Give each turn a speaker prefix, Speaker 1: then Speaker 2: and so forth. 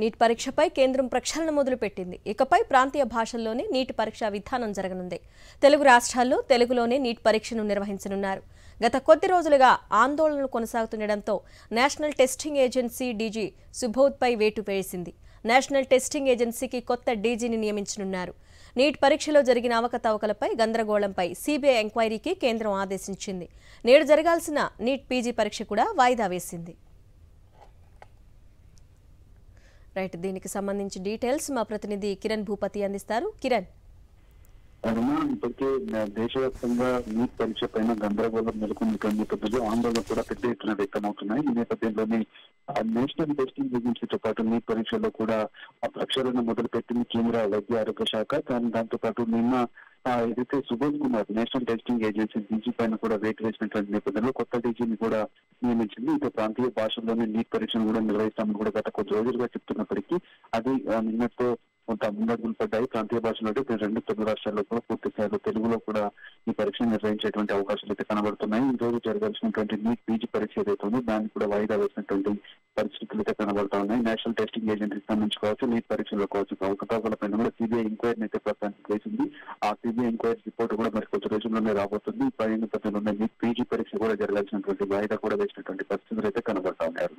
Speaker 1: Neat పరీక్షపై కేంద్రం ప్రక్షాళన మొదలుపెట్టింది. ఇకపై ప్రాంతీయ భాషల్లోనే నీట్ పరీక్షా విధానం జరగనుంది. తెలుగు రాష్ట్రాల్లో తెలుగులోనే నీట్ పరీక్షను నిర్వహించనున్నారు. గత కొద్ది రోజులుగా ఆందోళనలు కొనసాగుతుండటంతో నేషనల్ టెస్టింగ్ ఏజెన్సీ డీజీ సుబోధ్పై వేటు వేసింది. నేషనల్ టెస్టింగ్ ఏజెన్సీకి కొత్త డీజీని నియమించనున్నారు. నీట్ పరీక్షలో జరిగిన అవకతవకలపై గందరగోళంపై సీబీఐ ఎంక్వైరీకి కేంద్రం ఆదేశించింది. నేడు జరగాల్సిన నీట్ పీజీ పరీక్ష కూడా వాయిదా వేసింది. రైట్, దీనికి సంబంధించి డీటెయిల్స్ మా ప్రతినిధి కిరణ్ భూపతి అందిస్తారు. కిరణ్,
Speaker 2: ఇప్పటికే దేశవ్యాప్తంగా నీట్ పరీక్ష పైన గందరగోళం నెలకొన్న నేపథ్యంలో ఆందోళన కూడా పెద్ద ఎత్తున వ్యక్తమవుతున్నాయి. ఈ నేపథ్యంలోనే నేషనల్ టెస్టింగ్ ఏజెన్సీతో పాటు నీట్ పరీక్షలో కూడా ప్రక్షాళన మొదలుపెట్టింది కేంద్ర వైద్య ఆరోగ్య శాఖ. కానీ దాంతో పాటు నిన్న ఏదైతే Subodh Kumar national testing agency DG పైన కూడా వేటు వేసినటువంటి నేపథ్యంలో కొత్త డీజీని కూడా నియమించింది. ఇటు ప్రాంతీయ భాషల్లోనే నీట్ పరీక్షను కూడా నిర్వహిస్తామని కూడా గత కొద్ది రోజులుగా చెప్తున్నప్పటికీ అది నిన్నతో కొంత ముందడుగులు పడ్డాయి. ప్రాంతీయ భాషలో ఇప్పుడు రెండు తెలుగు రాష్ట్రాల్లో కూడా పూర్తి స్థాయిలో తెలుగులో కూడా ఈ పరీక్ష నిర్వహించేటువంటి అవకాశాలు అయితే కనబడుతున్నాయి. ఈ రోజు జరగాల్సినటువంటి నీట్ పీజీ పరీక్ష ఏదైతే ఉందో దాన్ని కూడా వాయిదా వేసినటువంటి పరిస్థితులు అయితే కనబడతా ఉన్నాయి. నేషనల్ టెస్టింగ్ ఏజెన్సీకి సంబంధించి కావచ్చు, నీట్ పరీక్షలో కావచ్చు, అవకతవకలపైన కూడా సీబీఐ ఎంక్వైరీని అయితే ప్రస్తుతానికి వేసింది. ఆ సీబీఐ ఎంక్వైరీ రిపోర్ట్ కూడా మరి కొద్ది రోజుల్లోనే రాబోతుంది. ఈ నేపథ్యంలో నీట్ పీజీ పరీక్ష కూడా జరగాల్సినటువంటి వాయిదా కూడా వేసినటువంటి పరిస్థితులు అయితే కనబడతా ఉన్నాయి.